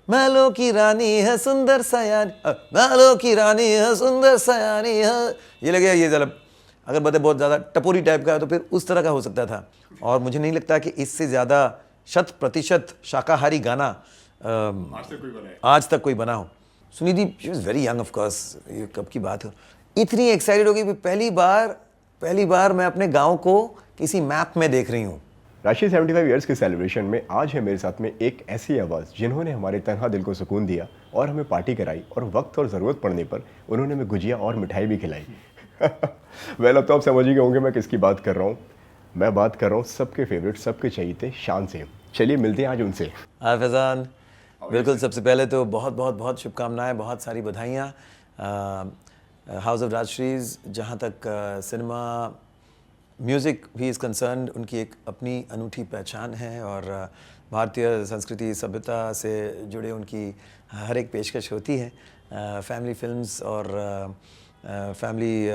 महलों की रानी है सुंदर सयानी, महलों की रानी है सुंदर सयानी है, ये लगे ये जरा अगर बता बहुत ज़्यादा टपोरी टाइप का है तो फिर उस तरह का हो सकता था। और मुझे नहीं लगता कि इससे ज़्यादा 100% शाकाहारी गाना आज तक कोई बना हो। Sunidhi she was very young of course, ये कब की बात है, इतनी एक्साइटेड हो गई पहली बार मैं अपने गांव को किसी मैप में देख रही हूँ। राशि 75 ईयर्स के सेलिब्रेशन में आज है मेरे साथ में एक ऐसी आवाज़ जिन्होंने हमारे तन्हा दिल को सुकून दिया और हमें पार्टी कराई, और वक्त और ज़रूरत पड़ने पर उन्होंने हमें गुजिया और मिठाई भी खिलाई। वेल, अब तो आप समझ ही गए होंगे मैं किसकी बात कर रहा हूँ। मैं बात कर रहा हूँ सबके फेवरेट, सबके चाहिए शान से। चलिए मिलते हैं आज उनसे। हाँ फैज़ान, बिल्कुल, सबसे पहले तो बहुत बहुत बहुत शुभकामनाएं, बहुत सारी बधाइयाँ। हाउस ऑफ राजश्रीज जहाँ तक सिनेमा म्यूज़िक भी इज़ कंसर्न, उनकी एक अपनी अनूठी पहचान है, और भारतीय संस्कृति सभ्यता से जुड़े उनकी हर एक पेशकश होती है। फैमिली फिल्म्स और फैमिली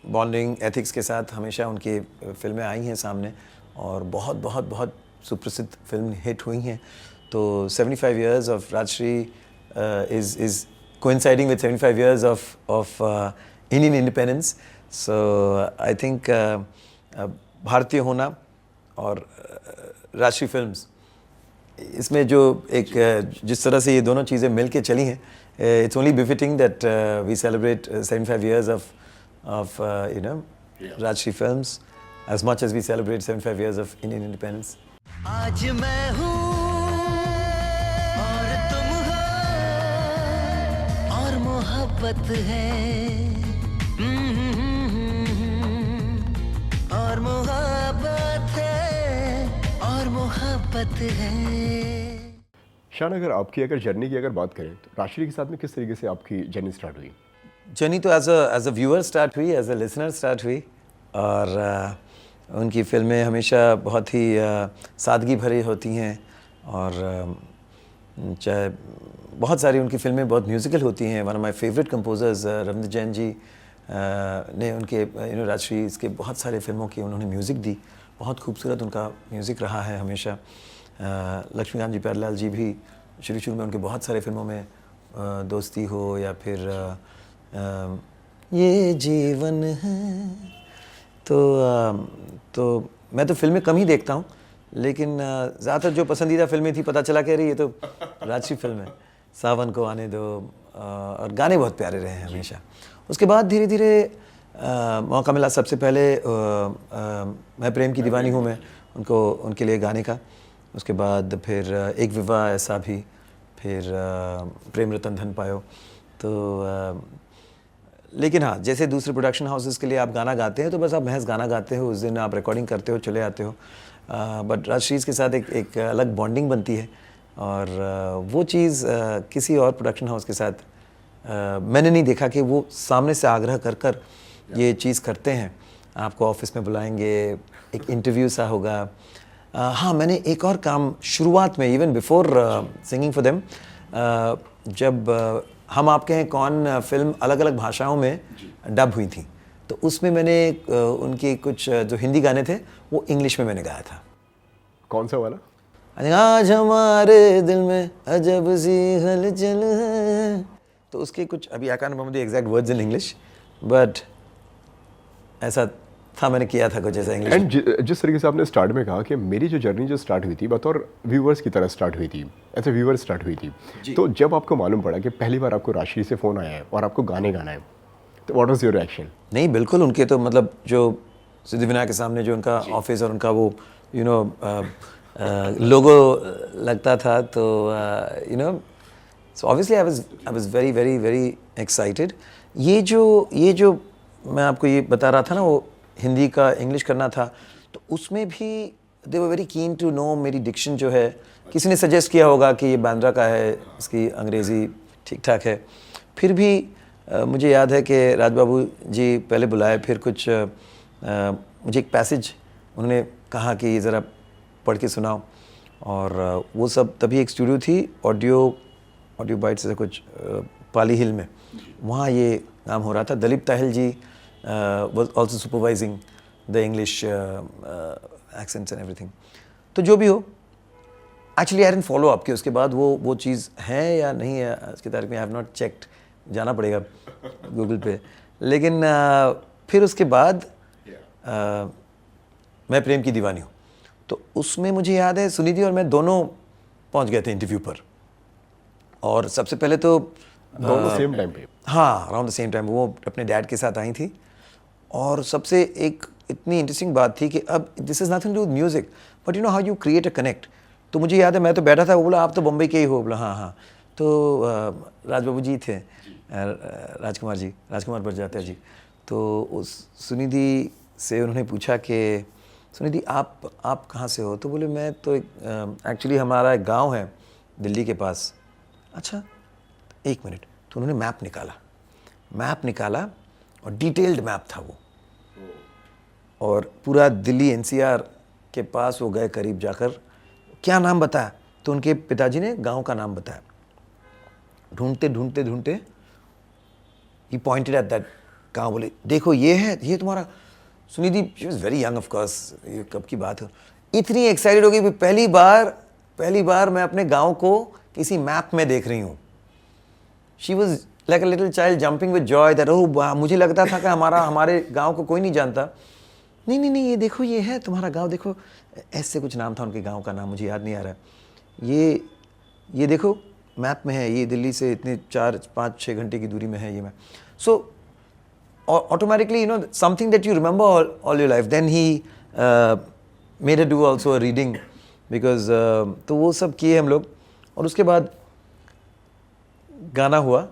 बॉन्डिंग एथिक्स के साथ हमेशा उनकी फिल्में आई हैं सामने, और बहुत बहुत बहुत सुप्रसिद्ध फिल्म हिट हुई हैं। तो 75 years of Rajshri is coinciding with 75 years of Indian independence. So I think भारतीय होना और राजश्री फिल्म्स, इसमें जो एक जिस तरह से ये दोनों चीज़ें मिल के चली हैं, it's only befitting that we celebrate 75 years of you know Rajshri films as much as we celebrate 75 years of Indian independence. आज मैं हूँ और तुम हो और मोहब्बत है, और मोहब्बत है, और मोहब्बत है। शान, अगर जर्नी की अगर बात करें तो राशि के साथ में किस तरीके से आपकी जर्नी स्टार्ट हुई? जर्नी तो एज अ व्यूअर स्टार्ट हुई, एज अ लिसनर स्टार्ट हुई, और उनकी फिल्में हमेशा बहुत ही सादगी भरी होती हैं, और चाहे बहुत सारी उनकी फिल्में बहुत म्यूज़िकल होती हैं। One of my favourite composers Ravindra Jain ji ने उनके राजश्री के बहुत सारे फिल्मों की उन्होंने म्यूज़िक दी, बहुत खूबसूरत उनका म्यूज़िक रहा है हमेशा। लक्ष्मीकांत जी प्यारेलाल जी भी शुरू में उनके बहुत सारे फिल्मों में दोस्ती हो या फिर ये जीवन है, तो मैं तो फिल्में कम ही देखता हूँ, लेकिन ज़्यादातर जो पसंदीदा फिल्में थी पता चला कह रही ये तो राजश्री फिल्म है, सावन को आने दो, और गाने बहुत प्यारे रहे हैं हमेशा। उसके बाद धीरे धीरे मौका मिला, सबसे पहले मैं प्रेम की दीवानी हूँ मैं उनके लिए गाने का, उसके बाद फिर एक विवाह ऐसा भी, फिर प्रेम रतन धन पायो। तो लेकिन हाँ, जैसे दूसरे प्रोडक्शन हाउसेस के लिए आप गाना गाते हैं तो बस आप महज गाना गाते हो, उस दिन आप रिकॉर्डिंग करते हो, चले आते हो, बट राजश्रीज के साथ एक अलग बॉन्डिंग बनती है, और वो चीज़ किसी और प्रोडक्शन हाउस के साथ मैंने नहीं देखा कि वो सामने से आग्रह कर ये चीज़ करते हैं, आपको ऑफिस में बुलाएंगे, एक इंटरव्यू सा होगा। हाँ, मैंने एक और काम शुरुआत में, even before singing for them, जब हम आपके हैं कौन फिल्म अलग अलग भाषाओं में डब हुई थी, तो उसमें मैंने उनके कुछ जो हिंदी गाने थे वो इंग्लिश में मैंने गाया था। कौन सा वाला? आज हमारे दिल में अजब सी हलचल है, तो उसके कुछ, अभी I can't remember the exact words in English, but ऐसा था, मैंने किया था कुछ ऐसा इंग्लिश। एंड जिस तरीके से आपने स्टार्ट में कहा कि मेरी जो जर्नी जो स्टार्ट हुई थी बतौर व्यूवर्स की तरह स्टार्ट हुई थी, एज ए व्यूवर स्टार्ट हुई थी, तो जब आपको मालूम पड़ा कि पहली बार आपको राशि से फ़ोन आया है और आपको गाने गाना है, तो व्हाट वाज योर रिएक्शन? नहीं, बिल्कुल, उनके तो मतलब जो सिद्धिविनायक के सामने जो उनका ऑफिस और उनका वो लोगो लगता था, तो so obviously I was very very very excited. ये जो मैं आपको ये बता रहा था ना, वो हिंदी का इंग्लिश करना था, तो उसमें भी they were very keen to know मेरी डिक्शन जो है। किसी ने सजेस्ट किया होगा कि ये बांद्रा का है, इसकी अंग्रेज़ी ठीक ठाक है, फिर भी मुझे याद है कि राजबाबू जी पहले बुलाए, फिर कुछ मुझे एक पैसेज उन्होंने कहा कि ज़रा पढ़ के सुनाओ, और वो सब तभी एक स्टूडियो थी ऑडियो बाइट्स से कुछ पाली हिल में, वहाँ ये काम हो रहा था। दलीप ताहिल जी was also supervising the English accents and everything. तो जो भी हो, actually I didn't follow up कि उसके बाद वो चीज़ है या नहीं है आज की तारीख में। आई हैव नॉट चेक्ड, जाना पड़ेगा गूगल पे। लेकिन फिर उसके बाद मैं प्रेम की दीवानी हूँ, तो उसमें मुझे याद है सुनिधि और मैं दोनों पहुँच गए थे इंटरव्यू पर। और सबसे पहले तो दोनों सेम टाइम पे? हाँ, अराउंड द सेम टाइम। वो अपने डैड के साथ आई थी और सबसे एक इतनी इंटरेस्टिंग बात थी कि अब this is nothing to do with music but you know how you create a connect. तो मुझे याद है मैं तो बैठा था, वो बोला आप तो बम्बई के ही हो। बोला हाँ हाँ। तो राज बाबू जी थे, राजकुमार बड़जात्या जी। तो उस सुनिधि से उन्होंने पूछा कि सुनिधि आप कहाँ से हो? तो बोले मैं तो एक्चुअली हमारा एक गाँव है दिल्ली के पास। अच्छा, एक मिनट। तो उन्होंने मैप निकाला और डिटेल्ड मैप था वो, और पूरा दिल्ली एनसीआर के पास वो गए करीब जाकर। क्या नाम बताया? तो उनके पिताजी ने गांव का नाम बताया। ढूंढते ही पॉइंटेड एट दैट गांव। बोले देखो ये है, ये तुम्हारा। Sunidhi she was very young of course, ये कब की बात है, इतनी एक्साइटेड हो गई पहली बार मैं अपने गांव को किसी मैप में देख रही हूँ। She was like a little child jumping with Joy that oh, मुझे लगता था कि हमारे गांव को कोई नहीं जानता। नहीं, ये देखो ये है तुम्हारा गांव, देखो ऐसे कुछ नाम था उनके गांव का, नाम मुझे याद नहीं आ रहा है। ये देखो मैप में है, ये दिल्ली से इतने 4-5-6 घंटे की दूरी में है ये map. So automatically you know something that you remember all your life. Then he made a do also a reading because तो वो सब किए हम लोग। और उसके बाद गाना हुआ।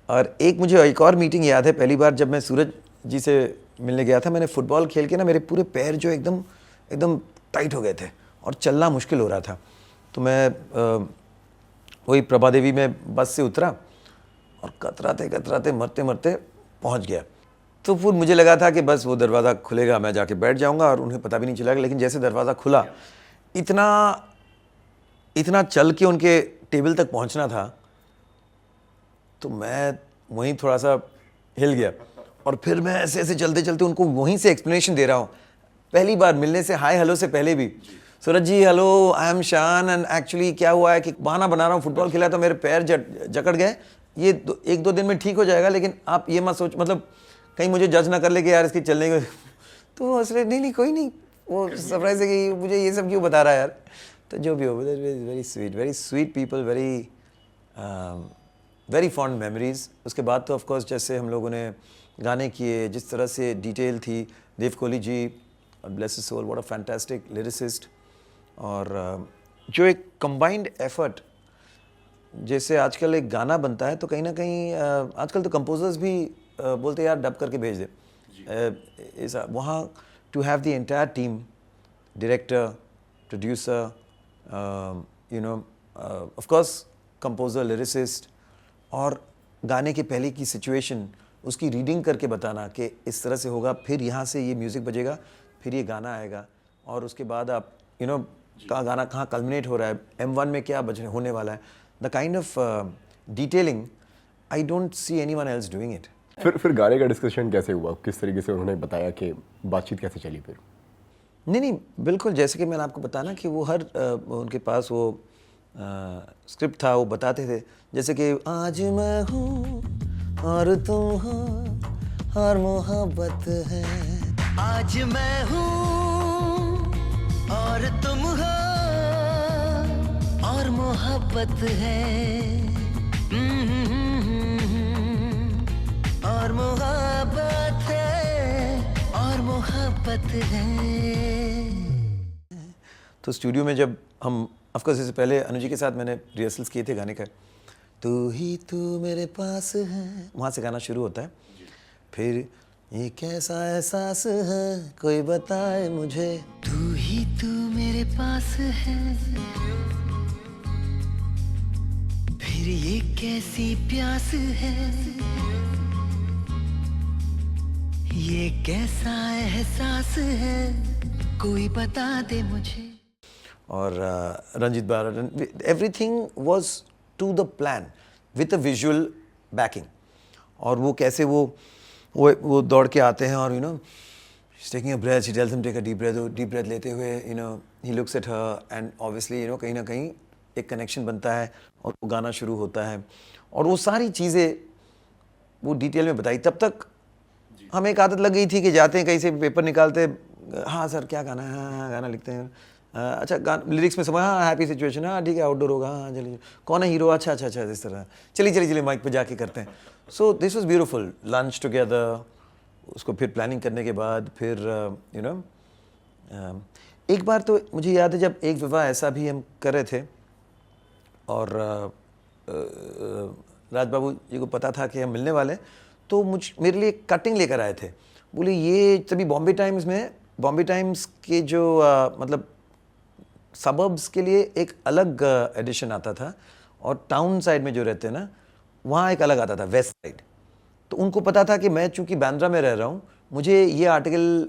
और मुझे एक और मीटिंग याद है, पहली बार जब मैं सूरज जी से मिलने गया था। मैंने फुटबॉल खेल के ना मेरे पूरे पैर जो एकदम टाइट हो गए थे और चलना मुश्किल हो रहा था। तो मैं वही प्रभा देवी में बस से उतरा और कतराते मरते पहुंच गया। तो फिर मुझे लगा था कि बस वो दरवाज़ा खुलेगा, मैं जाके बैठ जाऊंगा और उन्हें पता भी नहीं चलेगा। लेकिन जैसे दरवाज़ा खुला, इतना चल के उनके टेबल तक पहुंचना था, तो मैं वहीं थोड़ा सा हिल गया। और फिर मैं ऐसे चलते उनको वहीं से एक्सप्लेनेशन दे रहा हूँ। पहली बार मिलने से, हाय हेलो से पहले भी, सूरज जी हेलो, आई एम शान एंड एक्चुअली क्या हुआ है कि बहाना बना रहा हूँ, फुटबॉल खेला तो मेरे पैर जकड़ गए, ये 1-2 दिन में ठीक हो जाएगा, लेकिन आप ये मत सोच, मतलब कहीं मुझे जज ना कर ले कि यार इसकी चलने को। तो असले नहीं कोई नहीं, वो सरप्राइज है कि मुझे ये सब क्यों बता रहा है यार। तो जो भी हो, very sweet people, very fond memories. उसके बाद तो ऑफकोर्स जैसे हम लोगों ने गाने किए, जिस तरह से डिटेल थी, Dev Kohli ji, bless his soul, what a fantastic lyricist. और जो एक कंबाइंड एफर्ट, जैसे आजकल एक गाना बनता है तो कहीं ना कहीं आजकल तो कंपोजर्स भी बोलते हैं यार डब करके भेज दे। वहाँ to have the entire team, director, producer, you know of course composer, lyricist, और गाने के पहले की सिचुएशन, उसकी रीडिंग करके बताना कि इस तरह से होगा, फिर यहाँ से ये म्यूज़िक बजेगा, फिर ये गाना आएगा, और उसके बाद आप यू नो गाना कहाँ कल्मिनेट हो रहा है, M1 में क्या बजने होने वाला है। The kind of detailing I don't see anyone else doing it. फिर गाने का डिस्कशन कैसे हुआ, किस तरीके से उन्होंने बताया कि बातचीत कैसे चली फिर? नहीं बिल्कुल, जैसे कि मैंने आपको बताया ना कि वो हर उनके पास वो स्क्रिप्ट था, वो बताते थे, जैसे कि आज मैं हूँ और तुम हो और मोहब्बत है, आज मैं हूँ और तुम हो और मोहब्बत है, और मोहब्बत है, और मोहब्बत है। तो स्टूडियो में जब हम ऑफकोर्स इससे पहले अनुजी के साथ मैंने रिहर्सल्स किए थे गाने का, तू ही तू मेरे पास है, वहाँ से गाना शुरू होता है। फिर ये कैसा एहसास है कोई बताए मुझे, तू ही तू मेरे पास है, फिर ये कैसी प्यास है, ये कैसा एहसास है कोई बता दे मुझे। और Ranjit Bara, everything was to the plan with a visual backing. और वो कैसे वो दौड़ के आते हैं और you know she's taking a breath, she tells him take a deep breath, deep breath लेते हुए you know he looks at her and obviously you know कहीं ना कहीं एक कनेक्शन बनता है और वो गाना शुरू होता है और वो सारी चीज़ें वो डिटेल में बताई। तब तक हमें एक आदत लग गई थी कि जाते हैं कहीं से पेपर निकालते, हाँ सर क्या गाना है, हाँ गाना लिखते हैं, अच्छा लिरिक्स में समझ, हाँ हैप्पी सिचुएशन, हाँ ठीक है आउटडोर होगा, हाँ चलिए कौन है हीरो, अच्छा अच्छा अच्छा इस तरह, चलिए माइक पे जाके करते हैं। So this was beautiful, lunch together, उसको फिर प्लानिंग करने के बाद फिर यू नो एक बार तो मुझे याद है जब एक विवाह ऐसा भी हम कर रहे थे और राज बाबू जी को पता था कि हम मिलने वाले, तो मेरे लिए कटिंग लेकर आए थे। बोले ये तभी बॉम्बे टाइम्स के जो मतलब सबर्ब्स के लिए एक अलग एडिशन आता था और टाउन साइड में जो रहते हैं ना वहाँ एक अलग आता था, वेस्ट साइड। तो उनको पता था कि मैं चूँकि बांद्रा में रह रहा हूँ, मुझे ये आर्टिकल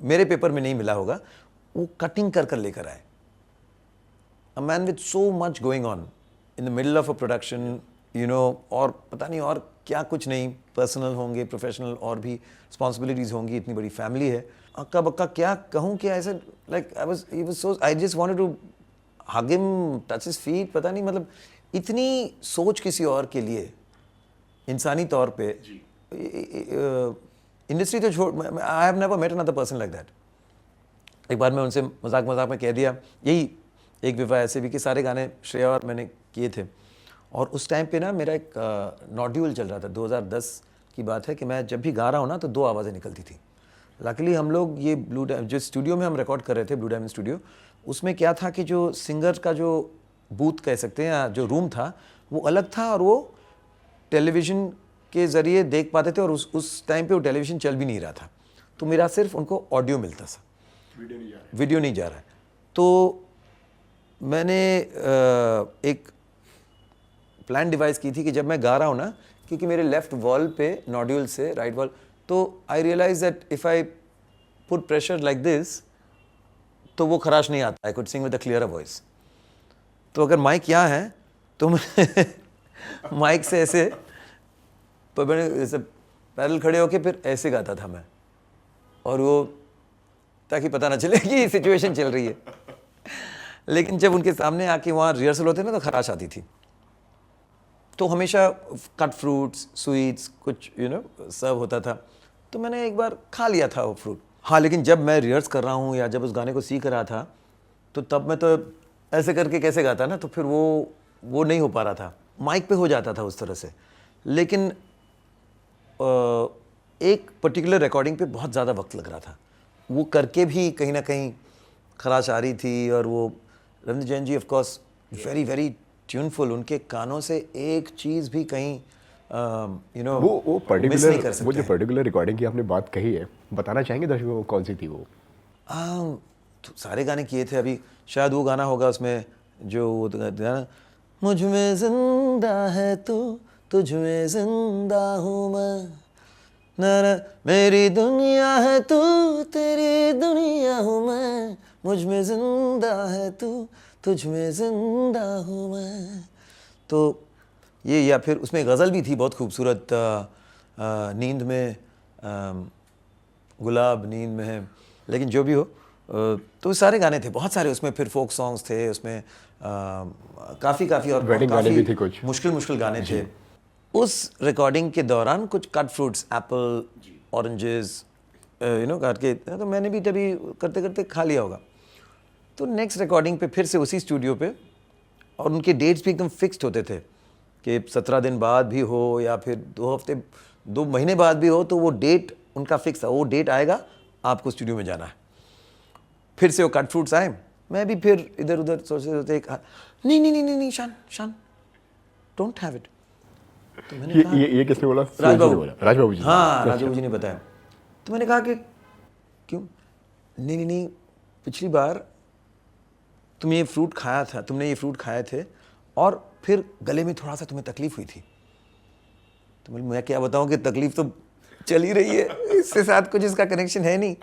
मेरे पेपर में नहीं मिला होगा, वो कटिंग कर लेकर आए। A man with so much going on in the middle of a production, you know, और पता नहीं और क्या कुछ नहीं, पर्सनल होंगे, प्रोफेशनल और भी रिस्पॉन्सिबिलिटीज़ होंगी, इतनी बड़ी फैमिली है। अक्का बक्का क्या कहूँ कि ऐसे like I just wanted to hug him, touch his feet, पता नहीं मतलब इतनी सोच किसी और के लिए इंसानी तौर पे इंडस्ट्री तो छोड़, I have never met another person like that. एक बार मैं उनसे मजाक में कह दिया, यही एक विवाह ऐसे भी कि सारे गाने श्रेया और मैंने किए थे और उस टाइम पे ना मेरा एक नॉड्यूल चल रहा था, 2010 की बात है कि मैं जब भी गा रहा हूँ ना तो 2 आवाज़ें निकलती थी। लकीली हम लोग ये जो स्टूडियो में हम रिकॉर्ड कर रहे थे, ब्लू डायमंड स्टूडियो, उसमें क्या था कि जो सिंगर का जो बूथ कह सकते हैं या जो रूम था वो अलग था और वो टेलीविज़न के ज़रिए देख पाते थे और उस टाइम पे वो टेलीविज़न चल भी नहीं रहा था, तो मेरा सिर्फ उनको ऑडियो मिलता था, वीडियो नहीं जा रहा है। तो मैंने एक प्लान डिवाइस की थी कि जब मैं गा रहा हूँ ना, क्योंकि मेरे लेफ्ट वॉल पे नॉड्यूल से राइट वॉल, तो I realise that if I put pressure like this तो वो खराश नहीं आता, I could sing with a clear voice. तो अगर माइक यहाँ है तो मैं माइक से ऐसे पर मैंने ऐसे पैरल खड़े होके फिर ऐसे गाता था मैं, और वो ताकि पता ना चले कि सिचुएशन चल रही है। लेकिन जब उनके सामने आके वहाँ रिहर्सल होते ना तो खराश आती थी। तो हमेशा कट फ्रूट्स, स्वीट्स कुछ यू नो सर्व होता था, तो मैंने एक बार खा लिया था वो फ्रूट। हाँ, लेकिन जब मैं रिहर्स कर रहा हूँ या जब उस गाने को सीख रहा था तो तब मैं तो ऐसे करके कैसे गाता ना, तो फिर वो नहीं हो पा रहा था, माइक पे हो जाता था उस तरह से। लेकिन एक पर्टिकुलर रिकॉर्डिंग पे बहुत ज़्यादा वक्त लग रहा था, वो करके भी कहीं ना कहीं खराश आ रही थी। और वो रविंद्र जैन जी of course very very tuneful, उनके कानों से एक चीज़ भी कहीं यू नो वो मिस नहीं कर सकते। वो जो पर्टिकुलर रिकॉर्डिंग की आपने बात कही है, बताना चाहेंगे दर्शकों को कौन सी थी वो? तो सारे गाने किए थे, अभी शायद वो गाना होगा उसमें जो वो गाना, मुझ में जिंदा है तू, तुझ में जिंदा हूँ मैं, ना मेरी दुनिया है तू, तेरी दुनिया हूँ मैं, मुझ में जिंदा है तू, तुझ में जिंदा हूँ मैं। तो ये, या फिर उसमें गज़ल भी थी बहुत खूबसूरत, नींद में गुलाब नींद में है, लेकिन जो भी हो तो सारे गाने थे, बहुत सारे उसमें, फिर फोक सॉन्ग्स थे उसमें, काफ़ी और वेडिंग गाने भी थे, कुछ मुश्किल गाने थे। उस रिकॉर्डिंग के दौरान कुछ cut fruits, Apple, oranges you know काट के, तो मैंने भी तभी करते करते खा लिया होगा। तो नेक्स्ट रिकॉर्डिंग पे फिर से उसी स्टूडियो पे, और उनके डेट्स भी एकदम फिक्स्ड होते थे कि 17 दिन बाद भी हो या फिर 2 हफ्ते 2 महीने बाद भी हो, तो वो डेट उनका फिक्स था, वो डेट आएगा आपको स्टूडियो में जाना है। फिर से वो कट फ्रूट्स आए, मैं भी फिर इधर उधर सोचते नहीं शान डोंट हैव इट। तो मैंने कहा ये किसने बोला? राजबाबू जी। हाँ, राजबाबू जी ने बताया। तो मैंने कहा कि क्यों? नहीं, पिछली बार तुमने ये फ्रूट खाए थे और फिर गले में थोड़ा सा तुम्हें तकलीफ हुई थी। तो मैं क्या बताऊं कि तकलीफ तो चल ही रही है, इसके साथ कुछ इसका कनेक्शन है नहीं।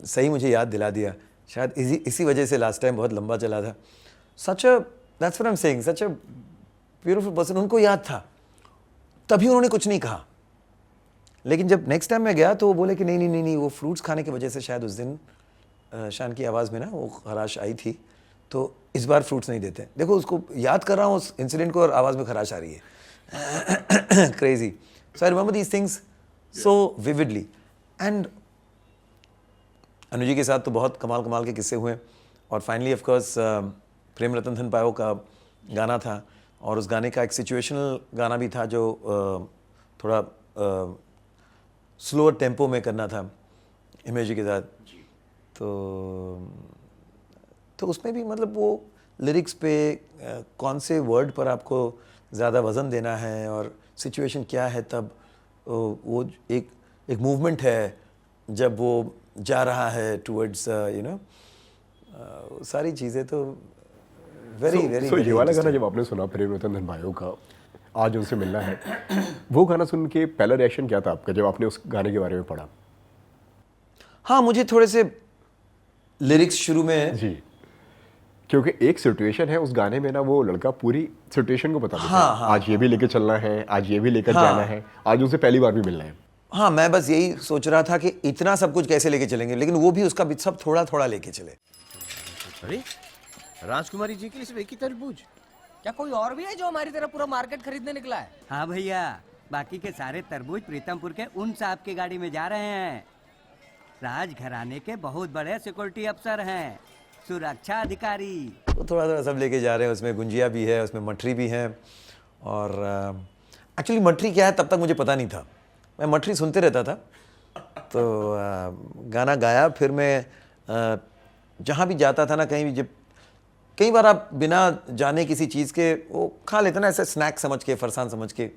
सही मुझे याद दिला दिया, शायद इसी वजह से लास्ट टाइम बहुत लंबा चला था। That's what I am saying, such a beautiful person. उनको याद था, तभी उन्होंने कुछ नहीं कहा, लेकिन जब नेक्स्ट टाइम मैं गया तो वो बोले कि नहीं नहीं नहीं नहीं, वो फ्रूट्स खाने की वजह से शायद उस दिन शान की आवाज़ में ना वो खराश आई थी, तो इस बार फ्रूट्स नहीं देते। देखो उसको याद कर रहा हूँ उस इंसिडेंट को और आवाज़ में खराश आ रही है। Crazy. So I remember these things so vividly. And Anuji के साथ तो बहुत कमाल कमाल के किस्से हुए, और finally of course Prem Ratan Dhan पायो का गाना था, और उस गाने का एक सिचुएशनल गाना भी था जो थोड़ा स्लोअर टेम्पो में करना था इमेजी के साथ। तो उसमें भी मतलब वो लिरिक्स पे कौन से वर्ड पर आपको ज़्यादा वज़न देना है और सिचुएशन क्या है, तब वो एक मूवमेंट है जब वो जा रहा है टुवर्ड्स यू नो, सारी चीज़ें तो वेरी वेरी। सो ये वाला गाना जब आपने सुना प्रेम रतन धन भाइयों का, आज उनसे मिलना है, वो गाना सुन के पहला रिएक्शन क्या था आपका जब आपने उस गाने के बारे में पढ़ा? हाँ, मुझे थोड़े से लिरिक्स शुरू में जी, क्योंकि एक सिचुएशन है उस गाने में ना, वो लड़का पूरी सिचुएशन को बता देता है। हाँ, आज ये भी लेकर चलना है, आज ये भी लेकर जाना है, आज उनसे पहली बार भी मिलना है। हाँ, मैं बस यही सोच रहा था कि इतना सब कुछ कैसे लेके चलेंगे, लेकिन वो भी उसका सब थोड़ा थोड़ा लेके चले। अरे राजकुमारी जी के लिए सिर्फ एक ही तरबूज? क्या कोई और भी है जो हमारी तरह पूरा मार्केट खरीदने निकला है? हाँ भैया, बाकी के सारे तरबूज प्रीतमपुर के उन साहब की गाड़ी में जा रहे हैं। राज घराने के बहुत बड़े सिक्योरिटी अफसर हैं, सुरक्षा अधिकारी। तो थोड़ा थोड़ा सब लेके जा रहे हैं। उसमें गुंजिया भी है, उसमें मठरी भी है, और एक्चुअली मठरी क्या है तब तक मुझे पता नहीं था। मैं मठरी सुनते रहता था, तो गाना गाया। फिर मैं जहाँ भी जाता था ना, कहीं भी, जब कई बार आप बिना जाने किसी चीज़ के वो खा लेते ना, ऐसे स्नैक समझ के, फरसान समझ के।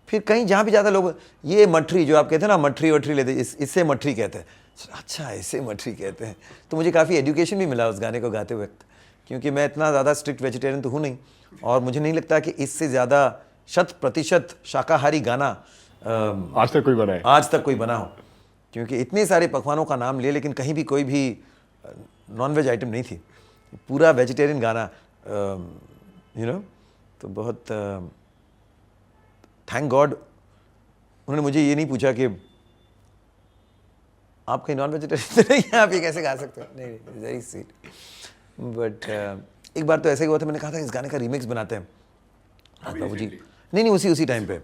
फिर कहीं जहाँ भी जाता लोग ये मठरी जो आप कहते हैं ना, मठरी वठरी लेते, इससे मठरी कहते हैं। अच्छा, इससे मठरी कहते हैं। तो मुझे काफ़ी एजुकेशन भी मिला उस गाने को गाते वक्त, क्योंकि मैं इतना ज़्यादा स्ट्रिक्ट वेजिटेरियन तो हूँ नहीं, और मुझे नहीं लगता कि इससे ज़्यादा 100% शाकाहारी गाना आज तक कोई बना है, क्योंकि इतने सारे पकवानों का नाम लिए, लेकिन कहीं भी कोई भी नॉन-वेज आइटम नहीं थी, पूरा वेजिटेरियन गाना, यू नो। तो बहुत थैंक गॉड उन्होंने मुझे ये नहीं पूछा कि आप कहीं नॉन वेजिटेरियन तो नहीं हैं, आप ये कैसे गा सकते हो। नहीं, वेरी स्वीट। बट एक बार तो ऐसे ही हुआ था, मैंने कहा था इस गाने का रीमिक्स बनाते हैं बाबू जी। नहीं, उसी टाइम पे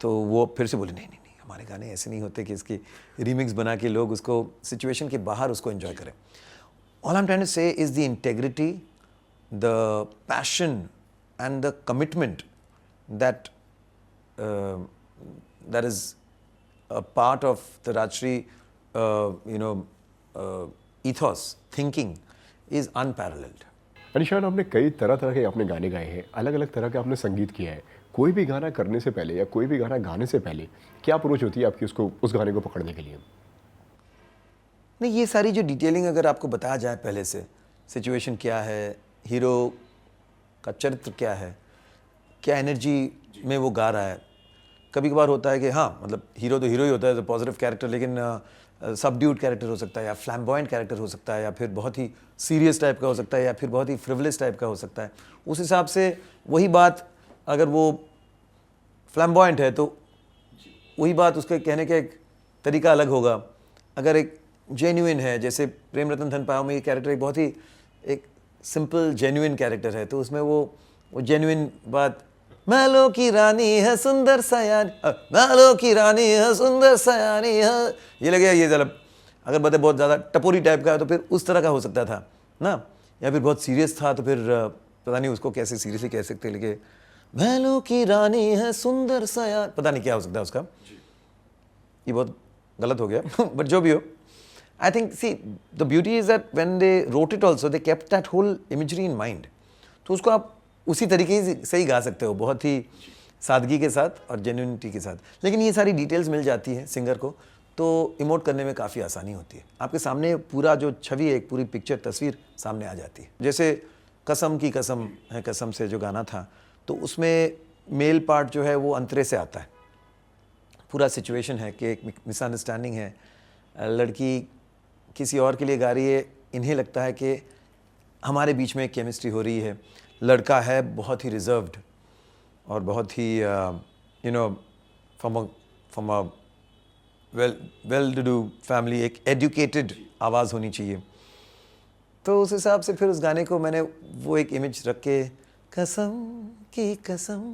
तो वो फिर से बोले नहीं, हमारे गाने ऐसे नहीं होते कि इसकी रीमिक्स बना के लोग उसको सिचुएशन के बाहर उसको एंजॉय करें। All I'm trying to say is the integrity, the passion and the commitment that that is a part of the Rajshri ethos, thinking is unparalleled. अनिशान, आपने कई तरह तरह के आपने गाने गाए हैं, अलग अलग तरह का आपने संगीत किया है। कोई भी गाना करने से पहले या कोई भी गाना गाने से पहले क्या अप्रोच होती है आपकी उसको, उस गाने को पकड़ने के लिए? नहीं, ये सारी जो डिटेलिंग अगर आपको बताया जाए पहले से, सिचुएशन क्या है, हीरो का चरित्र क्या है, क्या एनर्जी में वो गा रहा है। कभी कभार होता है कि हाँ, मतलब हीरो तो हीरो ही होता है, तो पॉजिटिव कैरेक्टर, लेकिन सबड्यूड कैरेक्टर हो सकता है, या फ्लैम्बॉयंट कैरेक्टर हो सकता है, या फिर बहुत ही सीरियस टाइप का हो सकता है, या फिर बहुत ही फ्रिवलेस टाइप का हो सकता है। उस हिसाब से वही बात, अगर वो फ्लैम्बॉयंट है तो वही बात उसके कहने का एक तरीका अलग होगा। अगर एक जेन्युइन है, जैसे प्रेम रतन धन पायो में ये कैरेक्टर एक बहुत ही एक सिंपल जेन्युइन कैरेक्टर है, तो उसमें वो जेन्युइन बात, महलों की रानी है सुंदर सयानी, महलों की रानी है सुंदर सयानी है, ये लगे ये जरा, अगर बताए बहुत ज़्यादा टपोरी टाइप का है तो फिर उस तरह का हो सकता था ना, या फिर बहुत सीरियस था तो फिर पता नहीं उसको कैसे सीरियसली कह सकते, लेकिन महलों की रानी है सुंदर सयानी, पता नहीं क्या हो सकता है उसका। ये बहुत गलत हो गया, बट जो भी हो, I think, see, the beauty is that when they wrote it also, they kept that whole imagery in mind. तो उसको आप उसी तरीके से ही गा सकते हो, बहुत ही सादगी के साथ और जेन्युइनिटी के साथ। लेकिन ये सारी डिटेल्स मिल जाती है सिंगर को, तो इमोट करने में काफ़ी आसानी होती है। आपके सामने पूरा जो छवि है, एक पूरी पिक्चर, तस्वीर सामने आ जाती है। जैसे कसम की कसम है कसम से जो गाना था, तो उसमें मेल पार्ट जो है वो अंतरे से आता है। पूरा सिचुएशन है कि एक मिसअंडरस्टैंडिंग है, लड़की किसी और के लिए गा रही है, इन्हें लगता है कि हमारे बीच में केमिस्ट्री हो रही है। लड़का है बहुत ही रिजर्व्ड और बहुत ही from a well to do family, एक एजुकेटेड आवाज़ होनी चाहिए। तो उस हिसाब से फिर उस गाने को मैंने वो एक इमेज रख के, कसम की कसम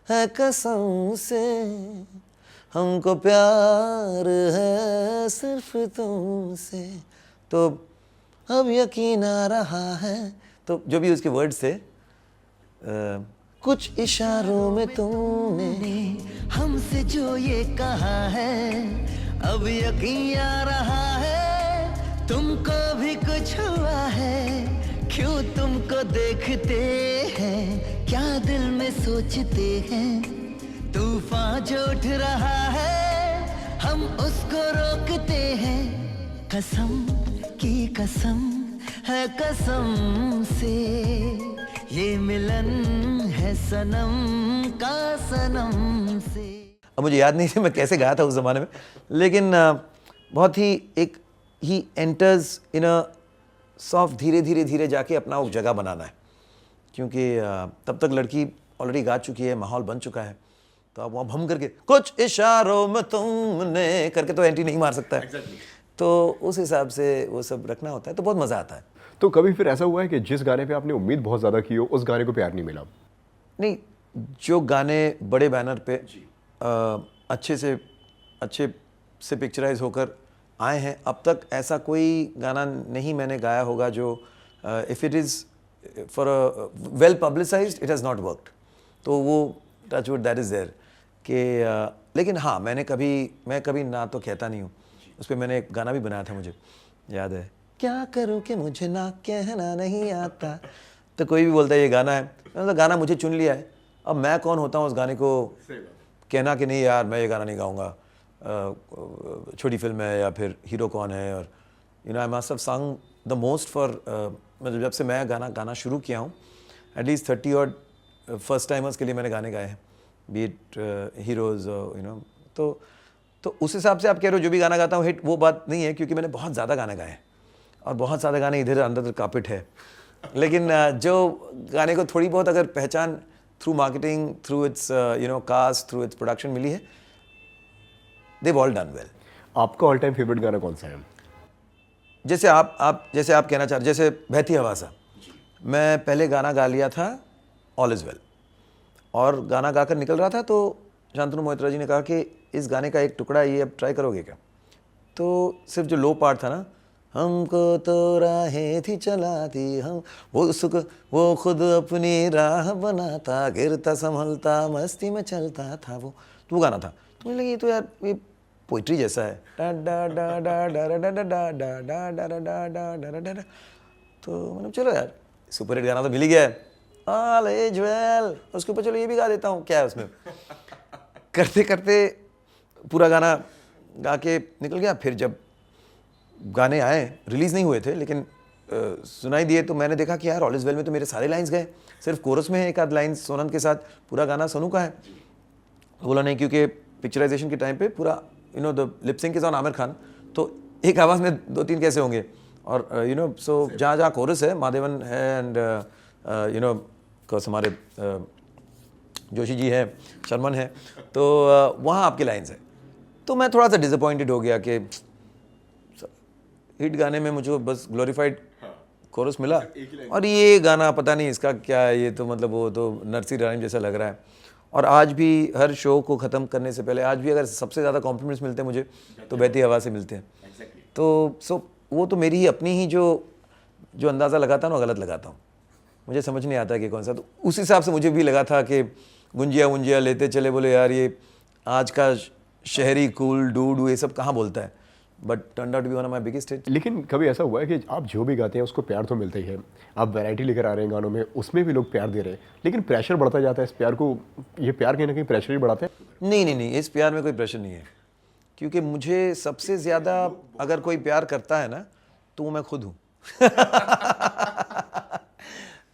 है कसम से हमको प्यार है सिर्फ तुमसे, तो अब यकीन आ रहा है, तो जो भी उसके वर्ड्स थे, कुछ इशारों में तुमने हमसे जो ये कहा है, अब यकीन आ रहा है तुमको भी कुछ हुआ है, क्यों तुमको देखते हैं, क्या दिल में सोचते हैं, तूफान जो उठ रहा है हम उसको रोकते हैं, कसम की कसम है कसम से ये मिलन है सनम का सनम से। अब मुझे याद नहीं थी मैं कैसे गाया था उस ज़माने में, लेकिन बहुत ही एक he enters in a soft, धीरे धीरे धीरे जाके अपना वो जगह बनाना है, क्योंकि तब तक लड़की ऑलरेडी गा चुकी है, माहौल बन चुका है, तो आप वहाँ भम करके कुछ इशारों में तुमने करके तो एंट्री नहीं मार सकता है। तो उस हिसाब से वो सब रखना होता है, तो बहुत मज़ा आता है। तो कभी फिर ऐसा हुआ है कि जिस गाने पे आपने उम्मीद बहुत ज़्यादा की हो, उस गाने को प्यार नहीं मिला? नहीं, जो गाने बड़े बैनर पे अच्छे से पिक्चराइज होकर आए हैं, अब तक ऐसा कोई गाना नहीं मैंने गाया होगा जो if it is for a well publicised it has not worked, तो वो touch would that is there कि लेकिन हाँ, मैं कभी ना तो कहता नहीं हूँ, उस पर मैंने एक गाना भी बनाया था, मुझे याद है, क्या करूँ कि मुझे ना कहना नहीं आता, तो कोई भी बोलता है ये गाना है, मतलब गाना मुझे चुन लिया है, अब मैं कौन होता हूँ उस गाने को कहना कि नहीं यार मैं ये गाना नहीं गाऊंगा, छोटी फिल्म है या फिर हीरो कौन है, और you no I must have संग द मोस्ट फॉर, मतलब जब से मैं गाना गाना शुरू किया हूँ एटलीस्ट 30 और फर्स्ट टाइमर्स के लिए मैंने गाने गाए हैं, B it heroes you know, तो उस हिसाब से आप कह रहे हो जो भी गाना गाता हूँ हिट, वो बात नहीं है, क्योंकि मैंने बहुत ज़्यादा गाने गाए हैं और बहुत सारे गाने इधर अंदर कापिट है, लेकिन जो गाने को थोड़ी बहुत अगर पहचान through marketing, through its you know cast, through its production मिली है, देव ऑल डन वेल। आपका ऑल टाइम फेवरेट गाना कौन सा है? जैसे आप कहना चाह रहे, जैसे बहती हवा सा, मैं पहले गाना गा लिया था ऑल इज़ वेल, और गाना गाकर निकल रहा था तो शांतनु मोहित्रा जी ने कहा कि इस गाने का एक टुकड़ा ये अब ट्राई करोगे क्या, तो सिर्फ जो लो पार्ट था ना, हमको तो राहें थी चलाती हम, वो खुद अपनी राह बनाता, गिरता संभलता मस्ती में चलता था वो, तो वो गाना था, तो मुझे लगी तो यार ये पोइट्री जैसा है, डा डा डा डा डा डा डा डा डा डा डा डा डा डा डा डा डा, तो मतलब चलो यार सुपर हिट गाना तो मिल ही गया है, ऑल इज वेल, उसके ऊपर चलो ये भी गा देता हूँ, क्या है उसमें, करते करते पूरा गाना गा के निकल गया। फिर जब गाने आए, रिलीज़ नहीं हुए थे लेकिन सुनाई दिए, तो मैंने देखा कि यार ऑल इज़ वेल में तो मेरे सारे लाइंस गए, सिर्फ कोरस में है एक आध लाइन सोनम के साथ, पूरा गाना सोनू का है। बोला नहीं, क्योंकि पिक्चराइजेशन के टाइम पे पूरा you know the lip sync is on Aamir Khan, तो एक आवाज़ में 2-3 कैसे होंगे, और यू नो सो जहाँ जहाँ कोरस है, माधवन है एंड यू नो कोर्स हमारे जोशी जी हैं, शर्मन है, तो वहाँ आपके लाइन्स हैं। तो मैं थोड़ा सा डिसअपॉइंटेड हो गया कि हिट गाने में मुझे बस ग्लोरीफाइड कोरस मिला, और ये गाना पता नहीं इसका क्या है, ये तो मतलब वो तो नर्सरी राइम जैसा लग रहा है। और आज भी हर शो को ख़त्म करने से पहले, आज भी अगर सबसे ज़्यादा कॉम्प्लीमेंट्स मिलते हैं मुझे तो बहती हवा से मिलते हैं। तो सो वो तो मेरी ही अपनी ही जो अंदाज़ा लगाता हूँ ना, गलत लगाता हूँ, मुझे समझ नहीं आता कि कौन सा, तो उस हिसाब से मुझे भी लगा था कि गुंजिया लेते चले, बोले यार ये आज का शहरी कूल डू ये सब कहाँ बोलता है, but turn out to be one of my biggest hit. लेकिन कभी ऐसा हुआ है कि आप जो भी गाते हैं उसको प्यार तो मिलता ही है, आप वैरायटी लेकर आ रहे हैं गानों में, उसमें भी लोग प्यार दे रहे हैं, लेकिन प्रेशर बढ़ता जाता है इस प्यार को, ये प्यार कहीं ना कहीं प्रेशर ही बढ़ाता है? नहीं, इस प्यार में कोई प्रेशर नहीं है, क्योंकि मुझे सबसे ज़्यादा अगर कोई प्यार करता है ना तो वो मैं खुद हूँ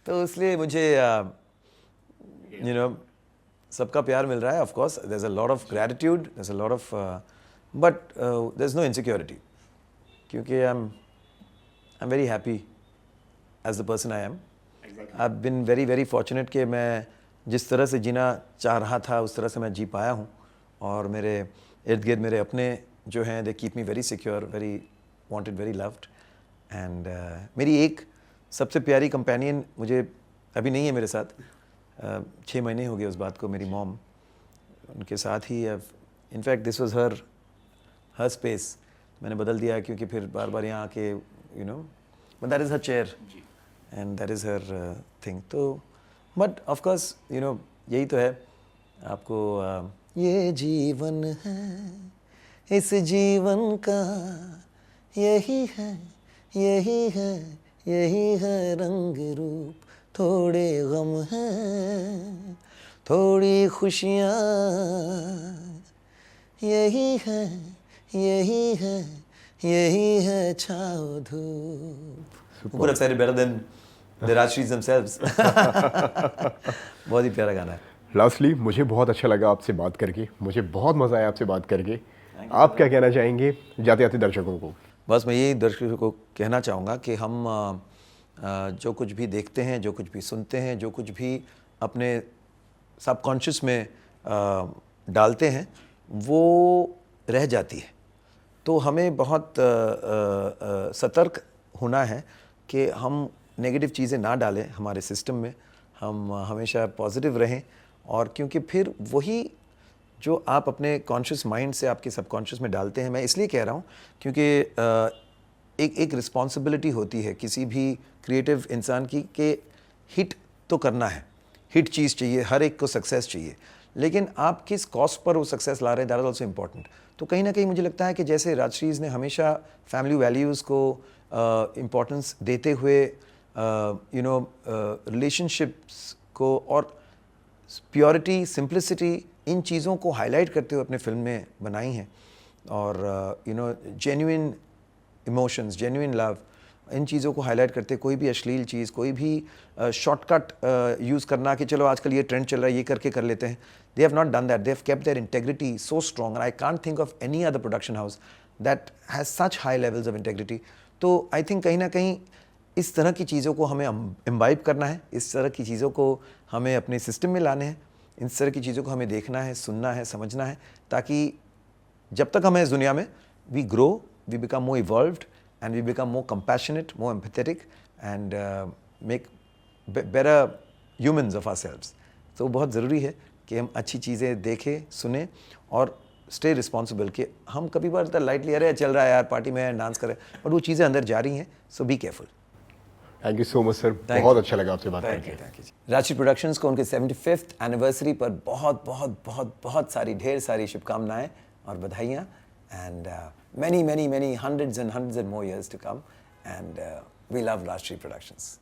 तो इसलिए मुझे यू नो सबका प्यार मिल रहा है। Of course there is a lot of gratitude, there is a lot of but there is no insecurity, क्योंकि I am very happy as the person I am. I have been very fortunate कि मैं जिस तरह से जीना चाह रहा था उस तरह से मैं जी पाया हूँ, और मेरे इर्द गिर्द मेरे अपने जो हैं they keep me very secure, very wanted, very loved. And मेरी एक सबसे प्यारी कंपेनियन मुझे अभी नहीं है मेरे साथ, 6 महीने हो गए उस बात को, मेरी मॉम, उनके साथ ही in fact this was her space. मैंने बदल दिया क्योंकि फिर बार बार यहाँ आके but that is her chair and that is her thing. तो बट ऑफ कोर्स यही तो है आपको ये जीवन है, इस जीवन का यही है, यही है, यही है रंग रूप, थोड़े गम हैं, थोड़ी खुशियाँ, यही है, यही है, यही है छाँव धूप। Super excited, better than the Rajshris themselves. बहुत ही प्यारा गाना है। लास्टली मुझे बहुत अच्छा लगा आपसे बात करके, मुझे बहुत मज़ा आया आपसे बात करके। आप क्या कहना चाहेंगे जाते जाते दर्शकों को? बस मैं यही दर्शकों को कहना चाहूँगा कि हम जो कुछ भी देखते हैं, जो कुछ भी सुनते हैं, जो कुछ भी अपने सबकॉन्शियस में डालते हैं वो रह जाती है। तो हमें बहुत सतर्क होना है कि हम नेगेटिव चीज़ें ना डालें हमारे सिस्टम में, हम हमेशा पॉजिटिव रहें। और क्योंकि फिर वही जो आप अपने कॉन्शियस माइंड से आपके सबकॉन्शियस में डालते हैं, मैं इसलिए कह रहा हूँ क्योंकि एक रिस्पॉन्सिबिलिटी होती है किसी भी क्रिएटिव इंसान की कि हिट तो करना है, हिट चीज़ चाहिए, हर एक को सक्सेस चाहिए, लेकिन आप किस कॉस्ट पर वो सक्सेस ला रहे हैं, दैट इज़ ऑल्सो इम्पॉर्टेंट। तो कहीं ना कहीं मुझे लगता है कि जैसे राजश्रीज ने हमेशा फैमिली वैल्यूज़ को इम्पोर्टेंस देते हुए रिलेशनशिप्स को और प्योरिटी, सिंप्लिसिटी, इन चीज़ों को हाईलाइट करते हुए अपने फिल्म में बनाई हैं। और जेन्युइन इमोशंस, जेन्युइन लव, इन चीज़ों को हाईलाइट करते कोई भी अश्लील चीज़, कोई भी शॉर्टकट यूज़ करना कि चलो आजकल ये ट्रेंड चल रहा है ये करके कर लेते हैं, they have not done that, they have kept their integrity so strong and I can't think of any other production house that has such high levels of integrity. तो आई थिंक कहीं ना कहीं इस तरह की चीज़ों को हमें इम्बाइब करना है, इस तरह की चीज़ों को हमें अपने सिस्टम में लाने हैं, इस तरह की चीज़ों को हमें देखना है, सुनना है, समझना है, ताकि जब तक हम इस दुनिया में we grow, we become more evolved and we become more compassionate, more empathetic and make better humans of ourselves. तो बहुत ज़रूरी है कि हम अच्छी चीज़ें देखें, सुने और स्टे रिस्पॉन्सिबल कि हम कभी बार लाइटली अरे चल रहा है यार पार्टी में डांस करें, बट वो चीज़ें अंदर जा रही हैं, so be careful. Thank you so much sir, बहुत अच्छा लगा आपसे बात करके। राजश्री प्रोडक्शंस को उनके 75th एनिवर्सरी पर बहुत बहुत बहुत बहुत सारी ढेर सारी शुभकामनाएं और बधाइयाँ and many hundreds and more years to come and we love Rajshri Productions.